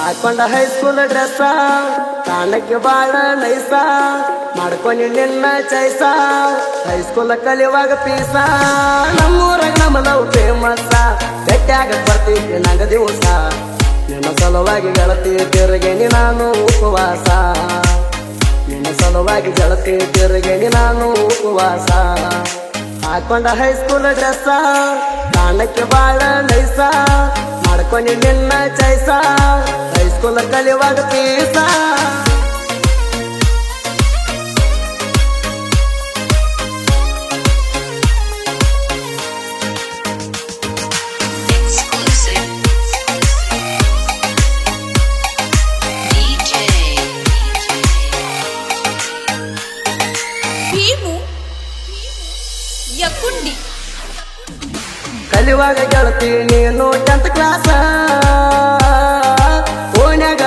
ಹಾಕೊಂಡ high school dress ಕಾಣಕ್ಕೆ ಬಾಳ ನೈಸ ಮಾಡ್ಕೊಂಡು ನಿನ್ನ ಚೈಸ ಹೈಸ್ಕೂಲ್ ಕಲಿಯುವಾಗ ಪೀಸ ನಮ್ಮೂರಾಗ ನಮ್ಮ ಲವ್ ಫೇಮಸ್ ಗಟ್ಟಿಯಾಗ ಬರ್ತಿದ್ದೆ ನಂಗ ದಿವಸ ನಿನ್ನ ಸಲುವಾಗಿ ಗೆಳತಿ ತಿರುಗೇನಿ ನಾನು ಉಪವಾಸ ನಿನ್ನ ಸಲುವಾಗಿ ಗೆಳತಿ ತಿರುಗೇನಿ ನಾನು ಉಪವಾಸ ಹಾಕೊಂಡ ಹೈಸ್ಕೂಲ್ ಡ್ರೆಸ್ ಕಾಣಕ್ಕೆ ಬಾಳ ನೈಸ ಮಾಡ್ಕೊಂಡು ನಿನ್ನ ಚೈಸ ಹೈಸ್ಕೂಲ್ ಕಲಿಯುವಾಗ ಪೀಸ ಕಲಿಯುವಾಗ ಗೆಳತಿ ನೀನು 10th ಕ್ಲಾಸ ಓಣ್ಯಾಗ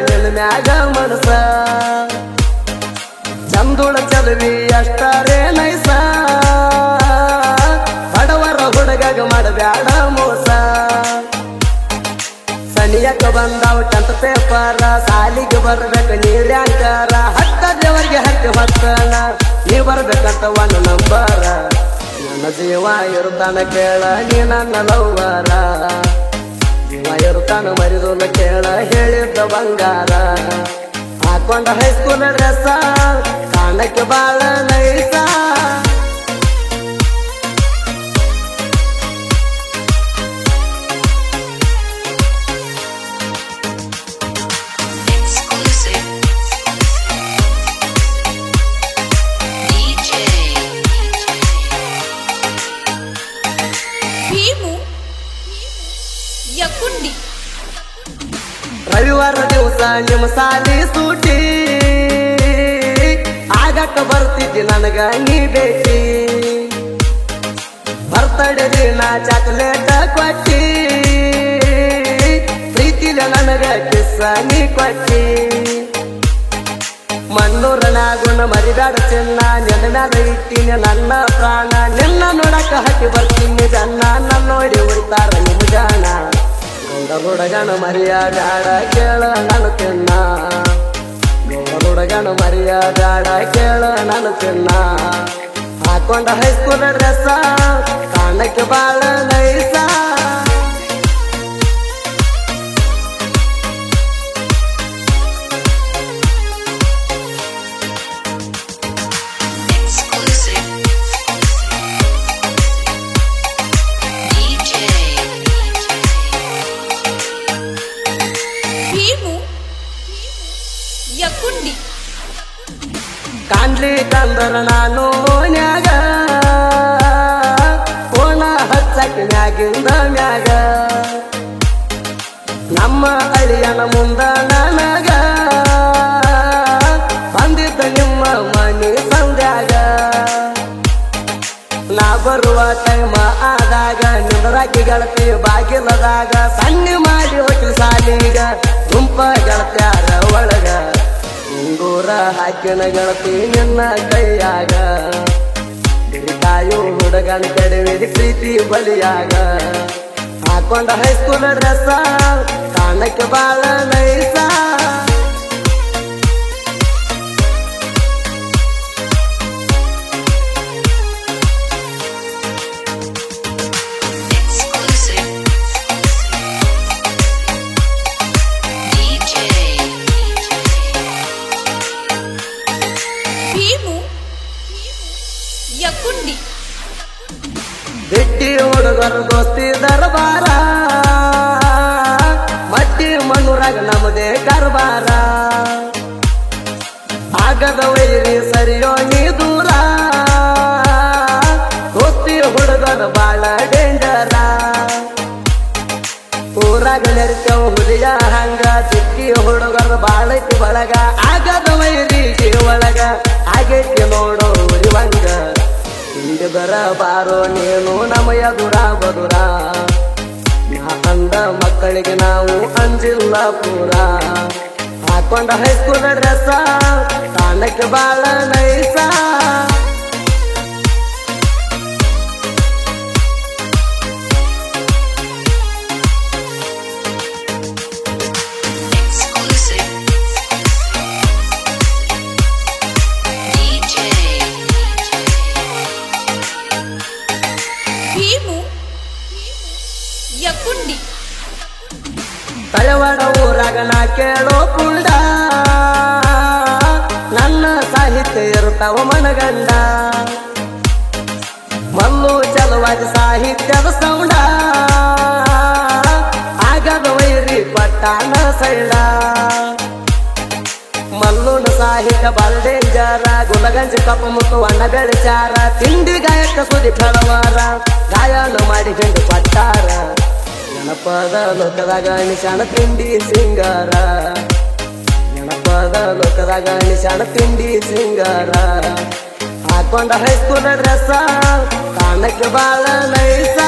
ನಿನ್ನ ಮ್ಯಾಗ ಮನಸ ಚಂದುಳ ಚಲವಿ ಅಷ್ಟಾರೇ ನೈಸ ಬಡವರ ಹುಡುಗಾಗ ಮಾಡಬ್ಯಾಡ ಮೋಸ ಸನಿಯಕ್ಕ ಬಂದಾವ 10th ಪೇಪರ ಸಾಲಿಗೆ ಬರ್ಬೇಕು ನೀರ್ಯಾಂಕರ ಹತ್ತದವರೆಗೆ ಹತ್ತಿ ಹೊತ್ತನ ನೀ ಬರ್ಬೇಕಂತ 1 ನಂಬರ ನನ್ನ ಜೀವ ಇರುತ್ತಾನ ಕೇಳ ನೀ ನನ್ನ ಲವ್ವರ ಜೀವ ಇರುತ್ತಾನ ಮರಿದೋಲ ಕೇಳ ಹೇಳಿದ್ದ ಬಂಗಾರ ಹಾಕೊಂಡ ಹೈಸ್ಕೂಲ್ ಡ್ರೆಸ್ ಕಾಣಕ್ಕೆ ಬಾಳ ನೈಸ ರವಿವಾರ ದಿವಸ ನಿಮ್ಮ ಸಾಲಿ ಸೂಟಿ ಆಗಕ್ಕ ಬರ್ತಿದ್ದಿ ನನಗ ನೀ ಬೇಕಿ ಬರ್ತಡೇ ದಿನ ಚಾಕ್ಲೇಟ್ ಕೊಟ್ಟಿ ಪ್ರೀತಿಲ ನನಗ ಕಿಸ್ಸ ನೀ ಕೊಟ್ಟಿ ಮಣ್ಣೂರನಾಗುಣ ಮರಿದಾಡ ಚಿನ್ನ ನೆನ ಮ್ಯಾಲ ಇಟ್ಟಿನ ನನ್ನ ಪ್ರಾಣ ನಿನ್ನ ನೋಡಕ ಹಟ್ಟಿ ಬರ್ತೀನಿ ಜನ್ನ ನನ್ನ ನೋಡಿ ಉಳಿತಾರ ನಿಮ್ಮ ಜಾಣ ಹುಡುಗನ ಮರ್ಯಾದಾಡ ಕೇಳ ನಾನು ತಿನ್ನ ಹುಡುಗನ ಮರ್ಯಾದಾಡ ಕೇಳ ನಾನು ತಿನ್ನ ಹಾಕೊಂಡ ಹೈಸ್ಕೂಲ್ ಡ್ರೆಸ್ ಕಾಣಕ್ಕೆ ಬಾಳ ನೈಸ ಕಾಣ್ಲಿ ಕಂದರ ನಾನು ನ್ಯಾಗ ಕೋಣ ಹಚ್ಚಕ್ಕೆ ಮ್ಯಾಗಿಂದ ಮ್ಯಾಗ ನಮ್ಮ ಅಳಿಯನ ಮುಂದ ನನಗ ಬಂದಿದ್ದ ನಿಮ್ಮ ಮನೆ ಸಂಧ್ಯಾಗ ನಾ ಬರುವ ಟೈಮ ಆದಾಗ ನಿಂದ್ರಾಕಿ ಗೆಳತಿ ಬಾಗಿಲದಾಗ ಸಣ್ಣ ಮಾಡಿ ಹೋಗಿ ಸಾಲಿಗ ಗುಂಪ ಗೆಳತ್ಯಾರ ಒಳಗ ಉಂಗೂರ ಹಾಕಿನ ಗೆಳತಿ ನಿನ್ನ ಕೈಯಾಗ ಕಾಯು ಹುಡುಗನ ಕಡಿವಿದ ಪ್ರೀತಿ ಬಲಿಯಾಗ ಹಾಕೊಂಡ ಹೈಸ್ಕೂಲ್ ಡ್ರೆಸ್ ಕಾಣಕ್ಕೆ ಬಾಳ ನೈಸ ಬಿಟ್ಟಿ ಹುಡುಗರು ದೋಸ್ತಿ ದರ್ಬಾರ ಮಟ್ಟಿ ಮಣ್ಣೂರಾಗ ನಮ್ಮದೇ ಕಾರ್ಬಾರ ಆಗದ ವೈರಿ ಸರಿಯೋ ನೀ ದೂರ ದೋಸ್ತಿ ಹುಡುಗರು ಬಾಳ ಡೇಂಜರ ಊರಾಗ ನೆರೆತೇವ್ ಹುಲಿಯ ಹಂಗ ಸಿಕ್ಕಿ ಹುಡುಗರು ಬಾಳೈತಿ ಬಳಗ ಆಗದ ವೈರಿ ಒಳಗ ಆಗೈತಿ ನೋಡೋ ಉರಿವಂಗ ಹಿಂದಿದರ ಬಾರೋ ನೀನು ನಮಯ ದುರ ಬದುರ ನಾ ಅಂದ ಮಕ್ಕಳಿಗೆ ನಾವು ಅಂಜಿಲ್ಲ ಪೂರ ಹಾಕೊಂಡ ಹೈಸ್ಕೂಲ್ ಡ್ರೆಸ್ ಕಾಣಕ್ಕೆ ಬಾಳ ನೈಸ ಕೇಳೋ ಕುಂಡ ನನ್ನ ಸಾಹಿತ್ಯ ಇರ್ತಾವ ಮನಗಂಡ ಮಲ್ಲು ಚಲವಾದ ಸಾಹಿತ್ಯದ ಸೌಂಡ ಆಗದ ವೈರಿ ಪಟ್ಟಾನ ಸೈಡ ಮಲ್ಲುನ ಸಾಹಿತ್ಯ ಬಾಳ ಡೇಂಜರ ಗುಲಗಂಜಿ ಕಪ್ಪ ಮುತ್ತು ಅಣ್ಣ ಬೆಳಚಾರ ತಿಂಡಿ ಗಾಯಕ ಸುದಿ ಕಳವಾರ ಗಾಯನ ಮಾಡಿ ಹಿಂಡು ಪಟ್ಟಾರ ನೆನಪದ ಲೋಕದಾಗ ನಿಶಾಣ ತಿಂಡಿ ಸಿಂಗಾರ ನೆನಪದ ಲೋಕದಾಗ ನಿಶಾಣ ತಿಂಡಿ ಸಿಂಗಾರ ಹಾಕೊಂಡ ಹೈಸ್ಕೂಲ್ ಡ್ರೆಸ್ ಕಾಣಕ್ಕೆ ಬಾಳ ನೈಸ